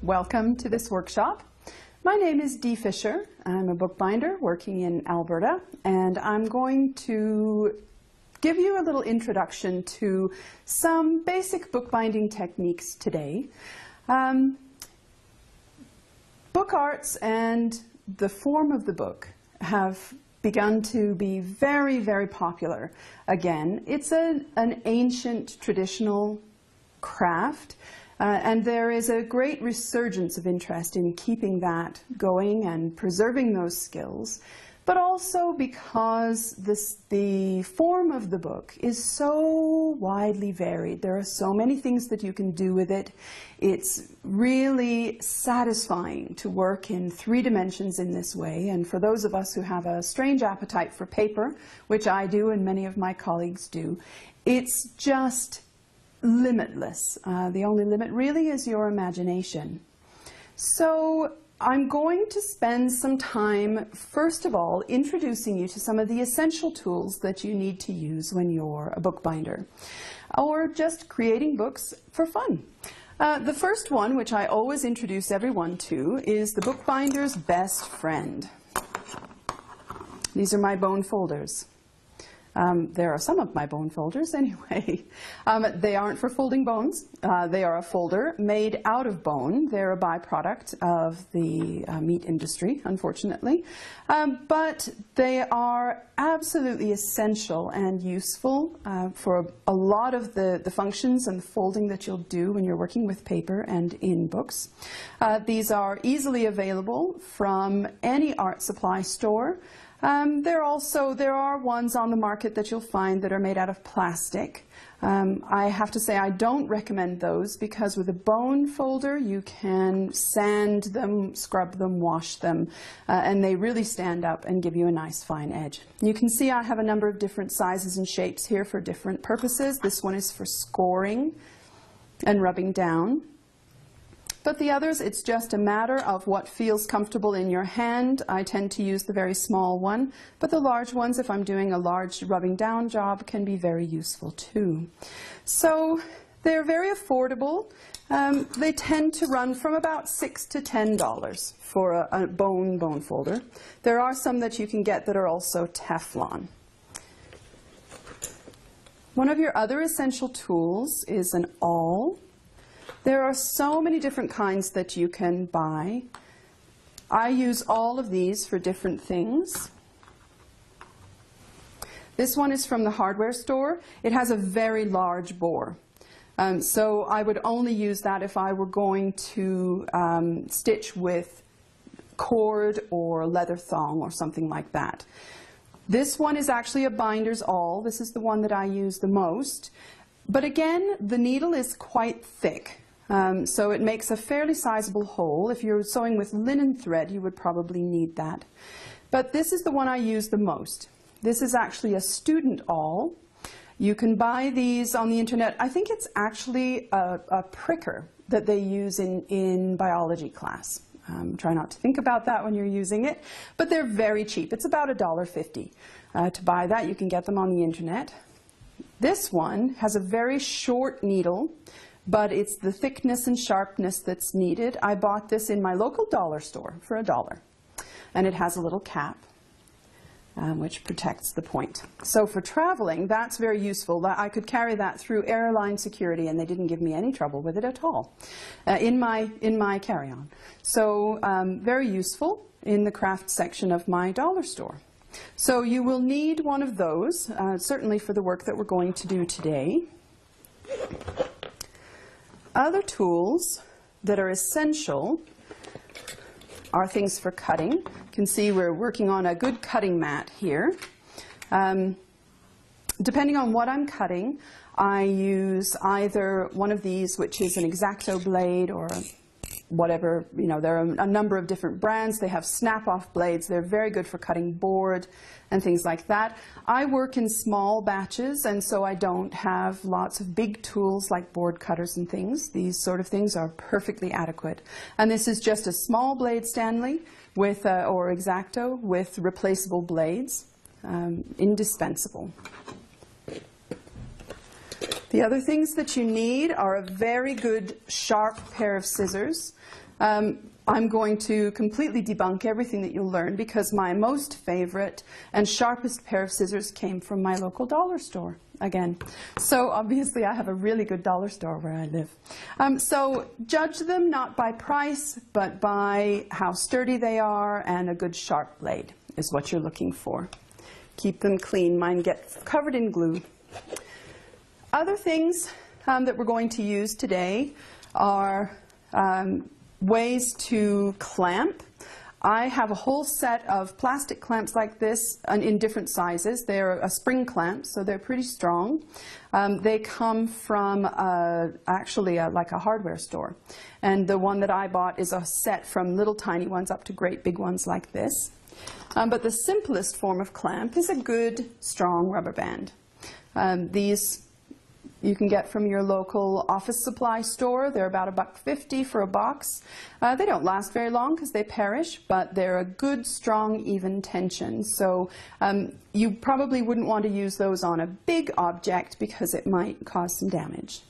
Welcome to this workshop. My name is Dea Fischer. I'm a bookbinder working in Alberta, and I'm going to give you a little introduction to some basic bookbinding techniques today. Book arts and the form of the book have begun to be very, very popular. Again, it's an ancient traditional craft, and there is a great resurgence of interest in keeping that going and preserving those skills, but also because the form of the book is so widely varied. There are so many things that you can do with it. It's really satisfying to work in 3 dimensions in this way, and for those of us who have a strange appetite for paper, which I do and many of my colleagues do, it's just limitless. The only limit really is your imagination. So I'm going to spend some time, first of all, introducing you to some of the essential tools that you need to use when you're a bookbinder, or just creating books for fun. The first one, which I always introduce everyone to, is the bookbinder's best friend. These are my bone folders. There are some of my bone folders anyway. They aren't for folding bones. They are a folder made out of bone. They're a byproduct of the meat industry, unfortunately. But they are absolutely essential and useful for a lot of the functions and the folding that you'll do when you're working with paper and in books. These are easily available from any art supply store. There are ones on the market that you'll find that are made out of plastic. I have to say I don't recommend those because with a bone folder you can sand them, scrub them, wash them, and they really stand up and give you a nice fine edge. You can see I have a number of different sizes and shapes here for different purposes. This one is for scoring and rubbing down. But the others, it's just a matter of what feels comfortable in your hand. I tend to use the very small one, but the large ones, if I'm doing a large rubbing down job, can be very useful too. So they're very affordable. They tend to run from about $6 to $10 for a bone folder. There are some that you can get that are also Teflon. One of your other essential tools is an awl. There are so many different kinds that you can buy. I use all of these for different things. This one is from the hardware store. It has a very large bore. So I would only use that if I were going to stitch with cord or leather thong or something like that. This one is actually a binder's awl. This is the one that I use the most. But again, the needle is quite thick. So it makes a fairly sizable hole. If you're sewing with linen thread, you would probably need that. But this is the one I use the most. This is actually a student awl. You can buy these on the internet. I think it's actually a pricker that they use in biology class. Try not to think about that when you're using it. But they're very cheap. It's about $1.50 to buy that. You can get them on the internet. This one has a very short needle, but it's the thickness and sharpness that's needed. I bought this in my local dollar store for $1. And it has a little cap, which protects the point. So for traveling, that's very useful. I could carry that through airline security, and they didn't give me any trouble with it at all in my carry-on. So very useful in the craft section of my dollar store. So you will need one of those, certainly for the work that we're going to do today. Other tools that are essential are things for cutting. You can see we're working on a good cutting mat here. Depending on what I'm cutting, I use either one of these, which is an X-Acto blade, or whatever, you know, there are a number of different brands. They have snap-off blades. They're very good for cutting board and things like that. I work in small batches, and so I don't have lots of big tools like board cutters and things. These sort of things are perfectly adequate. And this is just a small blade Stanley with, or X-Acto with replaceable blades. Indispensable. The other things that you need are a very good sharp pair of scissors. I'm going to completely debunk everything that you'll learn because my most favorite and sharpest pair of scissors came from my local dollar store again. So obviously I have a really good dollar store where I live. So judge them not by price, but by how sturdy they are, and a good sharp blade is what you're looking for. Keep them clean. Mine get covered in glue. Other things that we're going to use today are ways to clamp. I have a whole set of plastic clamps like this in different sizes. They're a spring clamp, so they're pretty strong. They come from actually like a hardware store. And the one that I bought is a set from little tiny ones up to great big ones like this. But the simplest form of clamp is a good, strong rubber band. These you can get from your local office supply store. They're about $1.50 for a box. They don't last very long because they perish, but they're a good, strong, even tension. So you probably wouldn't want to use those on a big object because it might cause some damage.